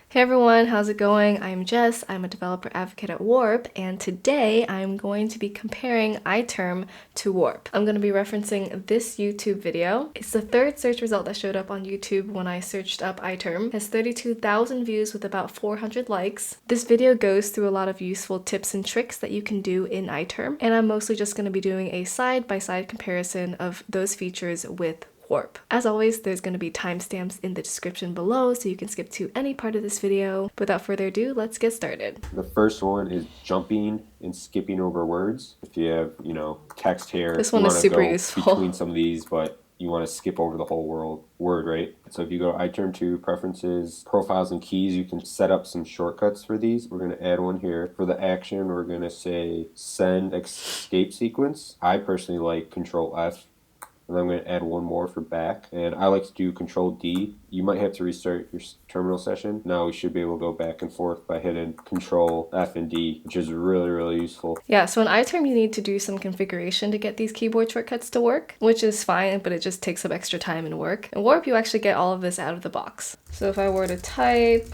Hey everyone, how's it going? I'm Jess, I'm a developer advocate at Warp, and today I'm going to be comparing iTerm to Warp. I'm going to be referencing this YouTube video. It's the third search result that showed up on YouTube when I searched up iTerm. It has 32,000 views with about 400 likes. This video goes through a lot of useful tips and tricks that you can do in iTerm, and I'm mostly just going to be doing a side-by-side comparison of those features with Warp. As always, there's going to be timestamps in the description below so you can skip to any part of this video. Without further ado, let's get started. The first one is jumping and skipping over words. If you have, text here, This one is super useful between some of these, but you want to skip over the whole word, right? So if you go to iTerm2, Preferences, Profiles and Keys, you can set up some shortcuts for these. We're going to add one here. For the action, we're going to say Send Escape Sequence. I personally like Control F. And I'm going to add one more for back. And I like to do Control D. You might have to restart your terminal session. Now we should be able to go back and forth by hitting Control F and D, which is really, really useful. Yeah, so in iTerm you need to do some configuration to get these keyboard shortcuts to work, which is fine, but it just takes some extra time and work. In Warp, you actually get all of this out of the box. So if I were to type,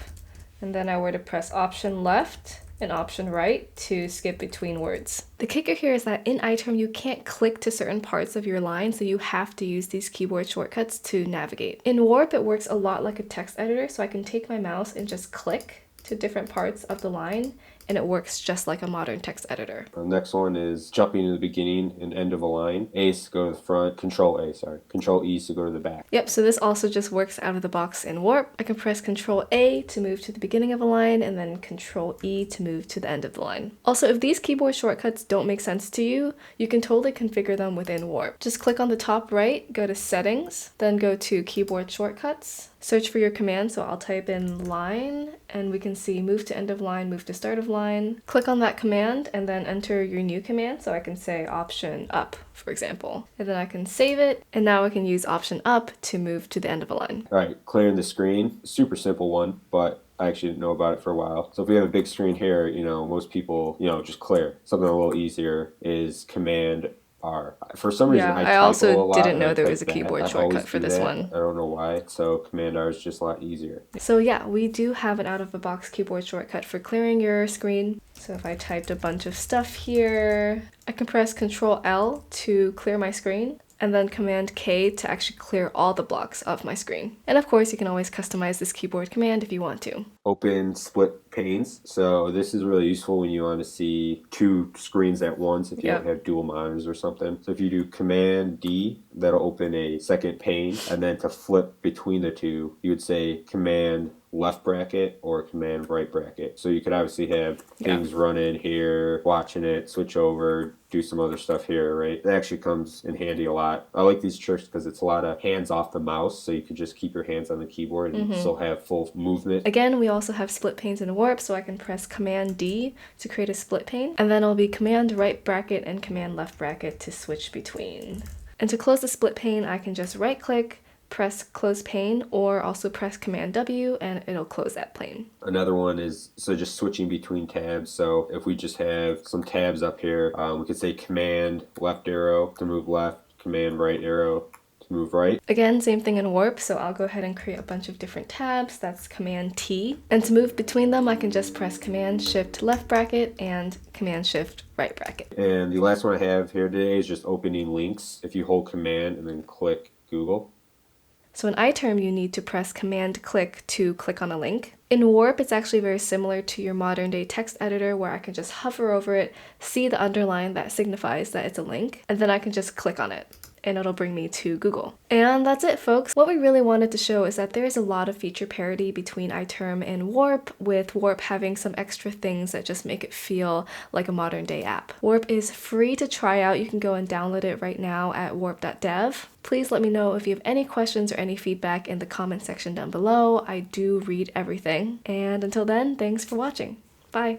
and then I were to press Option Left, and Option Right to skip between words. The kicker here is that in iTerm you can't click to certain parts of your line, so you have to use these keyboard shortcuts to navigate. In Warp it works a lot like a text editor, so I can take my mouse and just click to different parts of the line, and it works just like a modern text editor. The next one is jumping to the beginning and end of a line. A is to go to the front, Control E is to go to the back. Yep, so this also just works out of the box in Warp. I can press Control A to move to the beginning of a line, and then Control E to move to the end of the line. Also, if these keyboard shortcuts don't make sense to you, you can totally configure them within Warp. Just click on the top right, go to Settings, then go to Keyboard Shortcuts. Search for your command, so I'll type in line, and we can see move to end of line, move to start of line. Click on that command and then enter your new command, so I can say Option Up, for example. And then I can save it, and now I can use Option Up to move to the end of a line. Alright, clearing the screen. Super simple one, but I actually didn't know about it for a while. So if we have a big screen here, most people, just clear. Something a little easier is Command R. For some reason, I also didn't know there was a that. keyboard shortcut for this one. I don't know why, so Command R is just a lot easier. So yeah, we do have an out-of-the-box keyboard shortcut for clearing your screen. So if I typed a bunch of stuff here, I can press Control L to clear my screen, and then Command K to actually clear all the blocks of my screen. And of course, you can always customize this keyboard command if you want to. Open split panes. So this is really useful when you want to see two screens at once if you don't have dual monitors or something. So if you do Command D, that'll open a second pane, and then to flip between the two, you would say Command left bracket or Command right bracket. So you could obviously have things running here, watching it, switch over, do some other stuff here, right? It actually comes in handy a lot. I like these tricks because it's a lot of hands off the mouse, so you can just keep your hands on the keyboard and still have full movement. Again, we also have split panes in Warp, so I can press Command D to create a split pane, and then it'll be Command right bracket and Command left bracket to switch between. And to close the split pane, I can just right click, press Close Pane, or also press Command W and it'll close that pane. Another one is just switching between tabs. So if we just have some tabs up here, we could say Command left arrow to move left, Command right arrow to move right. Again, same thing in Warp, so I'll go ahead and create a bunch of different tabs. That's Command T. And to move between them, I can just press Command Shift left bracket and Command Shift right bracket. And the last one I have here today is just opening links. If you hold Command and then click Google. So in iTerm, you need to press Command-click to click on a link. In Warp, it's actually very similar to your modern-day text editor where I can just hover over it, see the underline that signifies that it's a link, and then I can just click on it, and it'll bring me to Google. And that's it, folks. What we really wanted to show is that there is a lot of feature parity between iTerm and Warp, with Warp having some extra things that just make it feel like a modern-day app. Warp is free to try out. You can go and download it right now at warp.dev. Please let me know if you have any questions or any feedback in the comment section down below. I do read everything. And until then, thanks for watching. Bye!